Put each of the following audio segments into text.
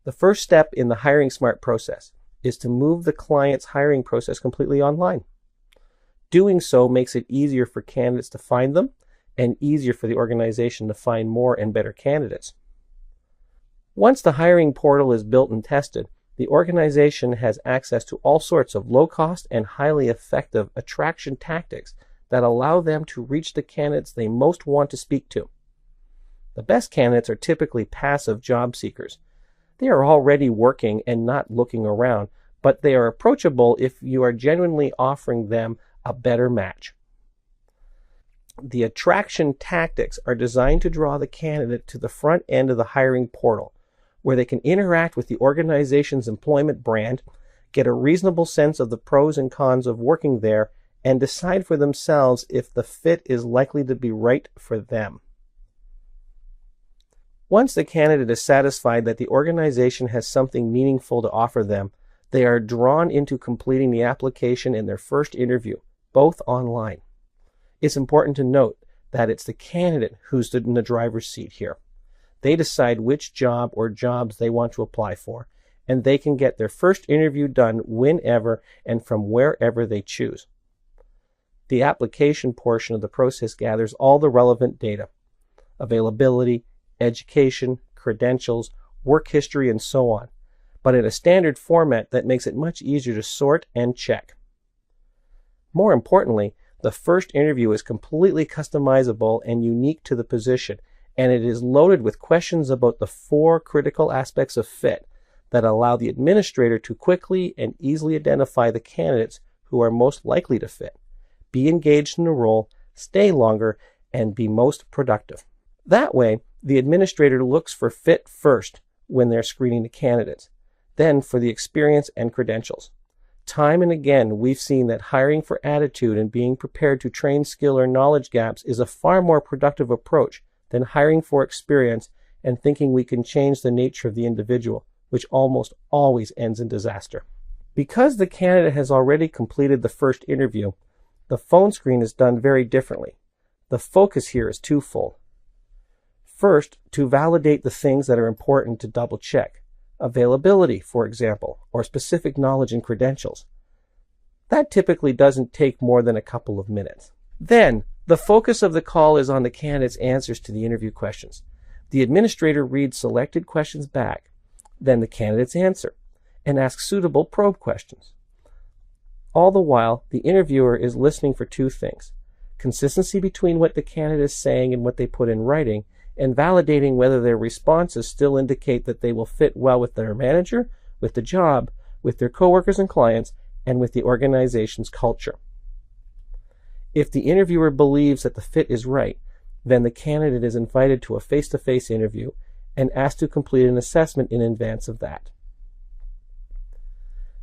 The first step in the HiringSmart process is to move the client's hiring process completely online. Doing so makes it easier for candidates to find them and easier for the organization to find more and better candidates. Once the hiring portal is built and tested, the organization has access to all sorts of low-cost and highly effective attraction tactics that allow them to reach the candidates they most want to speak to. The best candidates are typically passive job seekers. They are already working and not looking around, but they are approachable if you are genuinely offering them a better match. The attraction tactics are designed to draw the candidate to the front end of the hiring portal, where they can interact with the organization's employment brand, get a reasonable sense of the pros and cons of working there, and decide for themselves if the fit is likely to be right for them. Once the candidate is satisfied that the organization has something meaningful to offer them, they are drawn into completing the application in their first interview, both online. It's important to note that it's the candidate who's in the driver's seat here. They decide which job or jobs they want to apply for, and they can get their first interview done whenever and from wherever they choose. The application portion of the process gathers all the relevant data: availability, education, credentials, work history, and so on, but in a standard format that makes it much easier to sort and check. More importantly, the first interview is completely customizable and unique to the position, and it is loaded with questions about the 4 critical aspects of fit that allow the administrator to quickly and easily identify the candidates who are most likely to fit, be engaged in the role, stay longer, and be most productive. That way, the administrator looks for fit first when they're screening the candidates, then for the experience and credentials. Time and again, we've seen that hiring for attitude and being prepared to train skill or knowledge gaps is a far more productive approach than hiring for experience and thinking we can change the nature of the individual, which almost always ends in disaster. Because the candidate has already completed the first interview, the phone screen is done very differently. The focus here is twofold. First, to validate the things that are important to double check. Availability, for example, or specific knowledge and credentials. That typically doesn't take more than a couple of minutes. Then, the focus of the call is on the candidate's answers to the interview questions. The administrator reads selected questions back, then the candidate's answer, and asks suitable probe questions. All the while, the interviewer is listening for 2 things: consistency between what the candidate is saying and what they put in writing, and validating whether their responses still indicate that they will fit well with their manager, with the job, with their coworkers and clients, and with the organization's culture. If the interviewer believes that the fit is right, then the candidate is invited to a face-to-face interview and asked to complete an assessment in advance of that.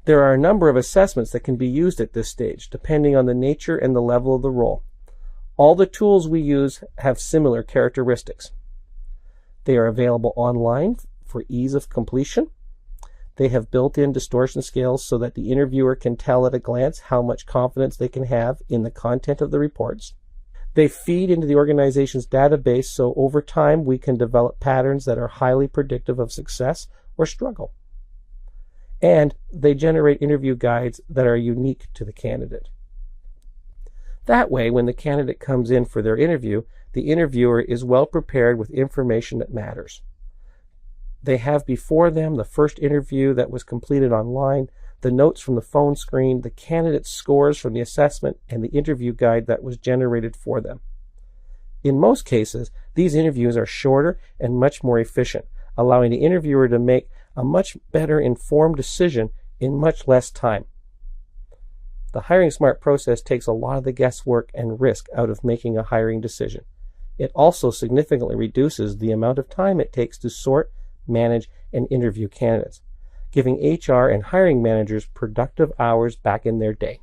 There are a number of assessments that can be used at this stage, depending on the nature and the level of the role. All the tools we use have similar characteristics. They are available online for ease of completion. They have built-in distortion scales so that the interviewer can tell at a glance how much confidence they can have in the content of the reports. They feed into the organization's database, so over time we can develop patterns that are highly predictive of success or struggle. And they generate interview guides that are unique to the candidate. That way, when the candidate comes in for their interview, the interviewer is well prepared with information that matters. They have before them the first interview that was completed online, the notes from the phone screen, the candidate's scores from the assessment, and the interview guide that was generated for them. In most cases, these interviews are shorter and much more efficient, allowing the interviewer to make a much better informed decision in much less time. The HiringSmart process takes a lot of the guesswork and risk out of making a hiring decision. It also significantly reduces the amount of time it takes to sort, manage, and interview candidates, giving HR and hiring managers productive hours back in their day.